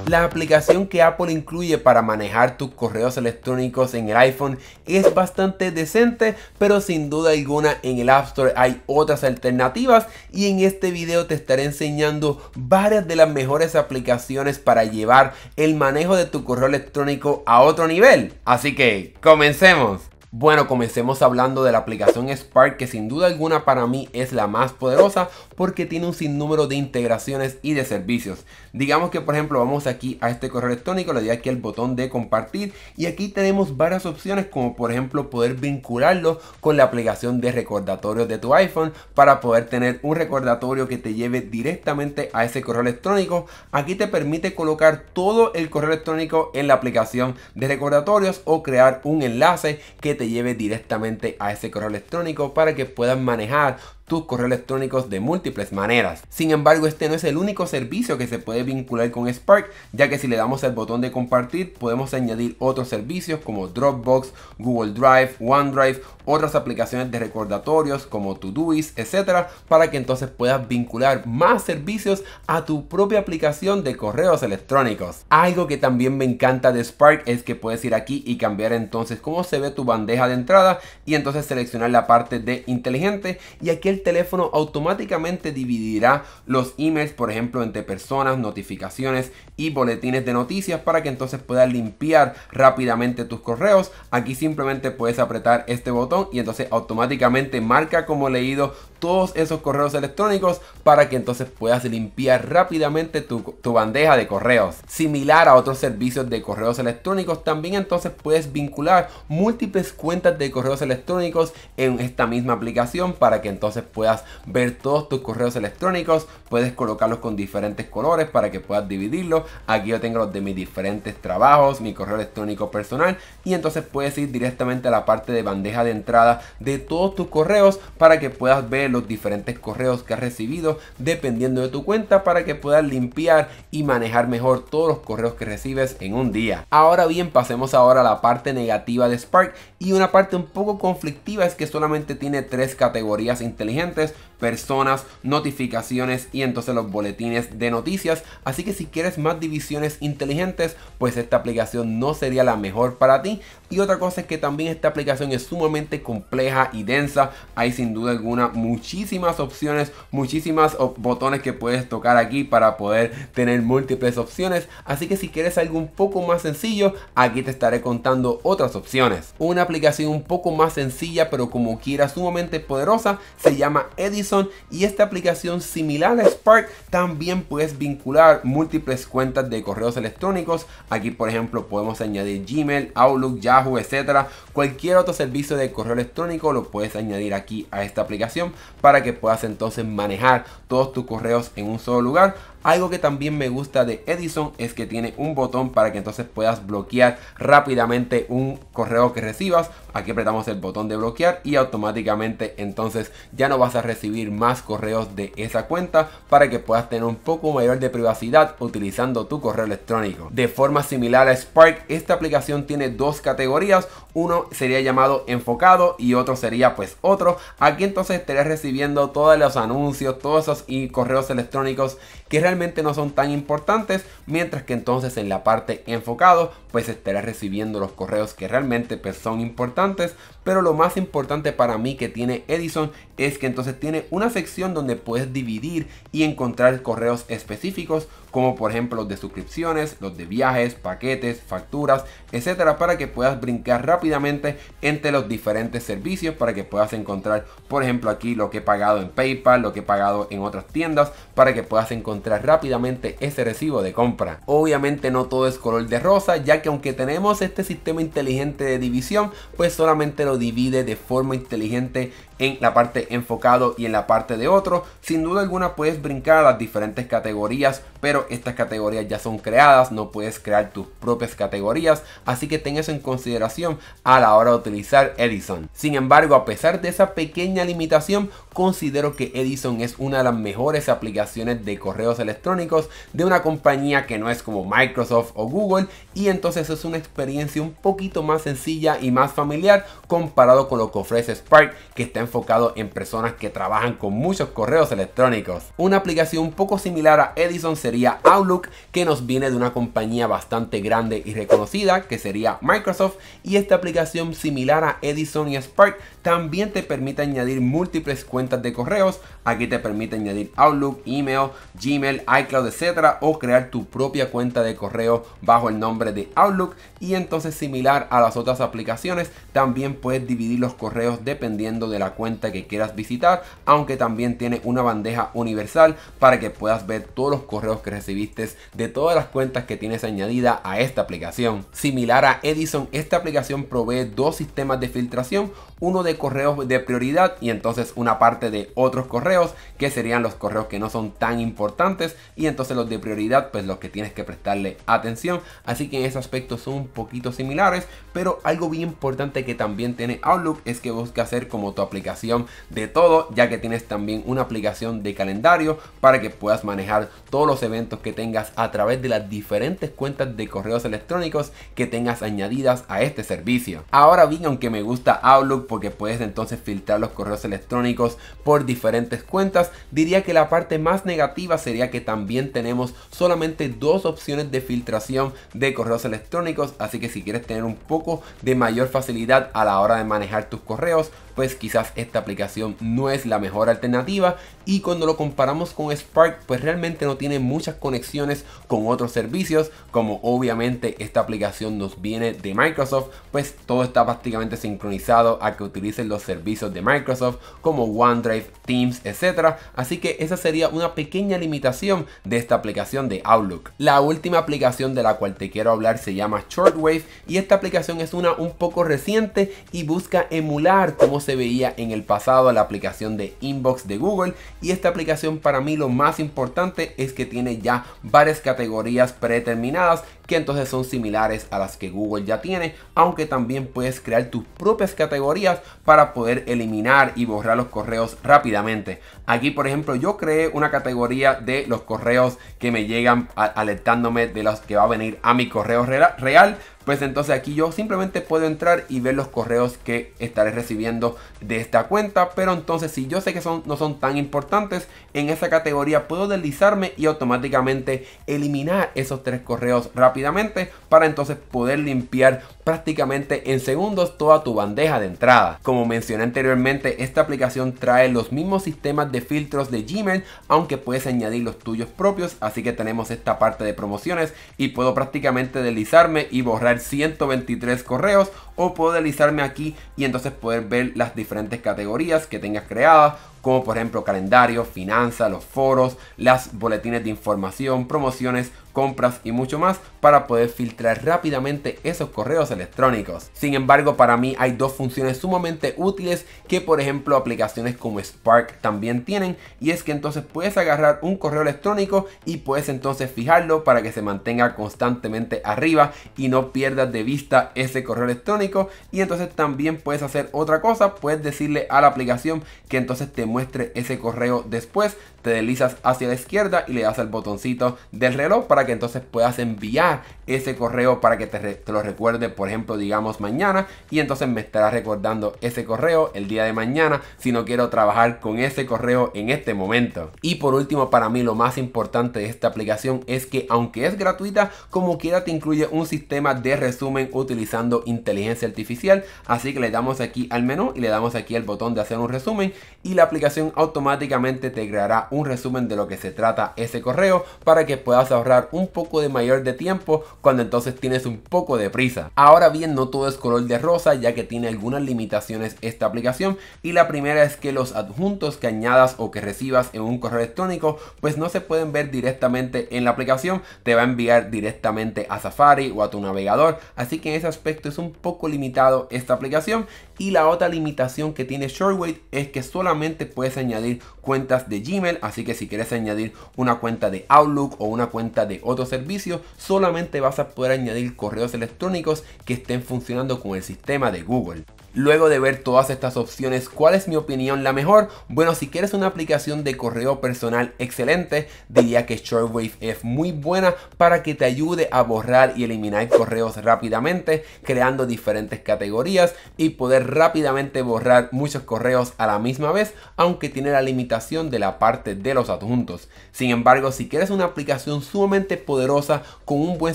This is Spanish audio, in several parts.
La aplicación que Apple incluye para manejar tus correos electrónicos en el iPhone es bastante decente, pero sin duda alguna en el App Store hay otras alternativas y en este video te estaré enseñando varias de las mejores aplicaciones para llevar el manejo de tu correo electrónico a otro nivel. Así que comencemos. Bueno, comencemos hablando de la aplicación Spark, que sin duda alguna para mí es la más poderosa porque tiene un sinnúmero de integraciones y de servicios. Digamos que por ejemplo vamos aquí a este correo electrónico, le doy aquí el botón de compartir y aquí tenemos varias opciones, como por ejemplo poder vincularlo con la aplicación de recordatorios de tu iPhone para poder tener un recordatorio que te lleve directamente a ese correo electrónico. Aquí te permite colocar todo el correo electrónico en la aplicación de recordatorios o crear un enlace que te lleve directamente a ese correo electrónico para que puedas manejar tus correos electrónicos de múltiples maneras. Sin embargo, este no es el único servicio que se puede vincular con Spark, ya que si le damos el botón de compartir podemos añadir otros servicios como Dropbox, Google Drive, OneDrive, otras aplicaciones de recordatorios como Todoist, etcétera, para que entonces puedas vincular más servicios a tu propia aplicación de correos electrónicos. Algo que también me encanta de Spark es que puedes ir aquí y cambiar entonces cómo se ve tu bandeja de entrada y entonces seleccionar la parte de inteligente, y aquí el teléfono automáticamente dividirá los emails, por ejemplo, entre personas, notificaciones y boletines de noticias para que entonces puedas limpiar rápidamente tus correos. Aquí simplemente puedes apretar este botón y entonces automáticamente marca como leído todos esos correos electrónicos para que entonces puedas limpiar rápidamente tu bandeja de correos. Similar a otros servicios de correos electrónicos, también entonces puedes vincular múltiples cuentas de correos electrónicos en esta misma aplicación para que entonces puedas ver todos tus correos electrónicos. Puedes colocarlos con diferentes colores para que puedas dividirlos. Aquí yo tengo los de mis diferentes trabajos, mi correo electrónico personal, y entonces puedes ir directamente a la parte de bandeja de entrada de todos tus correos para que puedas ver los diferentes correos que has recibido dependiendo de tu cuenta, para que puedas limpiar y manejar mejor todos los correos que recibes en un día. Ahora bien, pasemos ahora a la parte negativa de Spark, y una parte un poco conflictiva es que solamente tiene 3 categorías inteligentes: personas, notificaciones y entonces los boletines de noticias. Así que si quieres más divisiones inteligentes, pues esta aplicación no sería la mejor para ti. Y otra cosa es que también esta aplicación es sumamente compleja y densa. Hay sin duda alguna muchísimas opciones, muchísimas botones que puedes tocar aquí para poder tener múltiples opciones. Así que si quieres algo un poco más sencillo, aquí te estaré contando otras opciones. Una aplicación un poco más sencilla pero como quiera sumamente poderosa se llama Edison, y esta aplicación, similar a Spark, también puedes vincular múltiples cuentas de correos electrónicos. Aquí por ejemplo podemos añadir Gmail, Outlook, Yahoo, etcétera. Cualquier otro servicio de correo electrónico lo puedes añadir aquí a esta aplicación para que puedas entonces manejar todos tus correos en un solo lugar. Algo que también me gusta de Edison es que tiene un botón para que entonces puedas bloquear rápidamente un correo que recibas. Aquí apretamos el botón de bloquear y automáticamente entonces ya no vas a recibir más correos de esa cuenta, para que puedas tener un poco mayor de privacidad utilizando tu correo electrónico. De forma similar a Spark, esta aplicación tiene 2 categorías. Uno sería llamado enfocado y otro sería pues otro. Aquí entonces estarás recibiendo todos los anuncios, todos esos correos electrónicos que realmente no son tan importantes, mientras que entonces en la parte enfocado pues estarás recibiendo los correos que realmente pues son importantes. Pero lo más importante para mí que tiene Edison es que entonces tiene una sección donde puedes dividir y encontrar correos específicos, como por ejemplo los de suscripciones, los de viajes, paquetes, facturas, etcétera, para que puedas brincar rápidamente entre los diferentes servicios, para que puedas encontrar por ejemplo aquí lo que he pagado en PayPal, lo que he pagado en otras tiendas, para que puedas encontrar rápidamente ese recibo de compra. Obviamente no todo es color de rosa, ya que aunque tenemos este sistema inteligente de división, pues solamente lo divide de forma inteligente en la parte enfocado y en la parte de otro. Sin duda alguna puedes brincar a las diferentes categorías, pero estas categorías ya son creadas, no puedes crear tus propias categorías, así que ten eso en consideración a la hora de utilizar Edison. Sin embargo, a pesar de esa pequeña limitación, considero que Edison es una de las mejores aplicaciones de correos electrónicos de una compañía que no es como Microsoft o Google, y entonces es una experiencia un poquito más sencilla y más familiar comparado con lo que ofrece Spark, que está enfocado en personas que trabajan con muchos correos electrónicos. Una aplicación un poco similar a Edison sería Outlook, que nos viene de una compañía bastante grande y reconocida que sería Microsoft, y esta aplicación, similar a Edison y Spark, también te permite añadir múltiples cuentas de correos. Aquí te permite añadir Outlook, email, Gmail, iCloud, etcétera, o crear tu propia cuenta de correo bajo el nombre de Outlook. Y entonces, similar a las otras aplicaciones, también puedes dividir los correos dependiendo de la cuenta que quieras visitar, aunque también tiene una bandeja universal para que puedas ver todos los correos que recibiste de todas las cuentas que tienes añadida a esta aplicación. Similar a Edison, esta aplicación provee dos sistemas de filtración, uno de correos de prioridad y entonces una parte de otros correos que serían los correos que no son tan importantes, y entonces los de prioridad, pues los que tienes que prestarle atención. Así que en ese aspecto son un poquito similares, pero algo bien importante que también tiene Outlook es que busca hacer como tu aplicación de todo, ya que tienes también una aplicación de calendario para que puedas manejar todos los eventos que tengas a través de las diferentes cuentas de correos electrónicos que tengas añadidas a este servicio. Ahora bien, aunque me gusta Outlook porque puedes entonces filtrar los correos electrónicos por diferentes cuentas, diría que la parte más negativa sería que también tenemos solamente dos opciones de filtración de correos electrónicos, así que si quieres tener un poco de mayor facilidad a la hora de manejar tus correos, pues quizás esta aplicación no es la mejor alternativa. Y cuando lo comparamos con Spark, pues realmente no tiene muchas conexiones con otros servicios, como obviamente esta aplicación nos viene de Microsoft, pues todo está prácticamente sincronizado a que utilicen los servicios de Microsoft como OneDrive, Teams, etcétera. Así que esa sería una pequeña limitación de esta aplicación de Outlook. La última aplicación de la cual te quiero hablar se llama Shortwave, y esta aplicación es una un poco reciente y busca emular cómo se veía en el pasado la aplicación de Inbox de Google. Y esta aplicación, para mí lo más importante es que tiene ya varias categorías predeterminadas que entonces son similares a las que Google ya tiene, aunque también puedes crear tus propias categorías para poder eliminar y borrar los correos rápidamente. Aquí, por ejemplo, yo creé una categoría de los correos que me llegan alertándome de los que va a venir a mi correo real. Pues entonces aquí yo simplemente puedo entrar y ver los correos que estaré recibiendo de esta cuenta. Pero entonces, si yo sé que no son tan importantes, en esa categoría puedo deslizarme y automáticamente eliminar esos 3 correos rápidamente, para entonces poder limpiar prácticamente en segundos toda tu bandeja de entrada. Como mencioné anteriormente, esta aplicación trae los mismos sistemas de filtros de Gmail, aunque puedes añadir los tuyos propios. Así que tenemos esta parte de promociones y puedo prácticamente deslizarme y borrar 123 correos, o puedo deslizarme aquí y entonces poder ver las diferentes categorías que tengas creadas, como por ejemplo calendario, finanzas, los foros, las boletines de información, promociones, compras y mucho más, para poder filtrar rápidamente esos correos electrónicos. Sin embargo, para mí hay dos funciones sumamente útiles que, por ejemplo, aplicaciones como Spark también tienen, y es que entonces puedes agarrar un correo electrónico y puedes entonces fijarlo para que se mantenga constantemente arriba y no pierdas de vista ese correo electrónico. Y entonces también puedes hacer otra cosa, puedes decirle a la aplicación que entonces te muestre ese correo después. Te deslizas hacia la izquierda y le das al botoncito del reloj para que entonces puedas enviar ese correo para que te lo recuerde, por ejemplo, digamos mañana, y entonces me estará recordando ese correo el día de mañana si no quiero trabajar con ese correo en este momento. Y por último, para mí lo más importante de esta aplicación es que, aunque es gratuita, como quiera te incluye un sistema de resumen utilizando inteligencia artificial. Así que le damos aquí al menú y le damos aquí el botón de hacer un resumen, y la aplicación automáticamente te creará un resumen de lo que se trata ese correo, para que puedas ahorrar un poco de mayor de tiempo cuando entonces tienes un poco de prisa. Ahora bien, no todo es color de rosa, ya que tiene algunas limitaciones esta aplicación, y la primera es que los adjuntos que añadas o que recibas en un correo electrónico pues no se pueden ver directamente en la aplicación, te va a enviar directamente a Safari o a tu navegador, así que en ese aspecto es un poco limitado esta aplicación. Y la otra limitación que tiene Shortwave es que solamente puedes añadir cuentas de Gmail, así que si quieres añadir una cuenta de Outlook o una cuenta de otro servicio, solamente vas a poder añadir correos electrónicos que estén funcionando con el sistema de Google. Luego de ver todas estas opciones, ¿cuál es mi opinión la mejor? Bueno, si quieres una aplicación de correo personal excelente, diría que Shortwave es muy buena para que te ayude a borrar y eliminar correos rápidamente, creando diferentes categorías y poder rápidamente borrar muchos correos a la misma vez, aunque tiene la limitación de la parte de los adjuntos. Sin embargo, si quieres una aplicación sumamente poderosa con un buen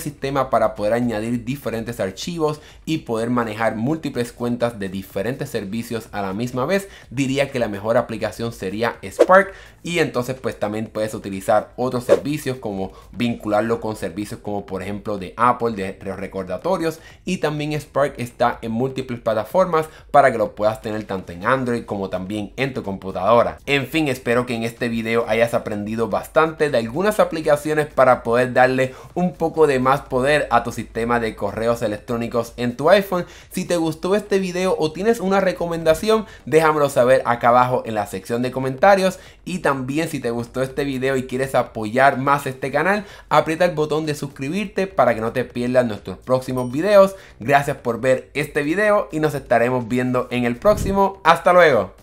sistema para poder añadir diferentes archivos y poder manejar múltiples cuentas de diferentes servicios a la misma vez, diría que la mejor aplicación sería Spark. Y entonces pues también puedes utilizar otros servicios, como vincularlo con servicios como por ejemplo de Apple, de recordatorios, y también Spark está en múltiples plataformas para que lo puedas tener tanto en Android como también en tu computadora. En fin, espero que en este video hayas aprendido bastante de algunas aplicaciones para poder darle un poco de más poder a tu sistema de correos electrónicos en tu iPhone. Si te gustó este video o tienes una recomendación, déjamelo saber acá abajo en la sección de comentarios. Y también, si te gustó este video y quieres apoyar más este canal, aprieta el botón de suscribirte para que no te pierdas nuestros próximos videos. Gracias por ver este video y nos estaremos viendo en el próximo. Hasta luego.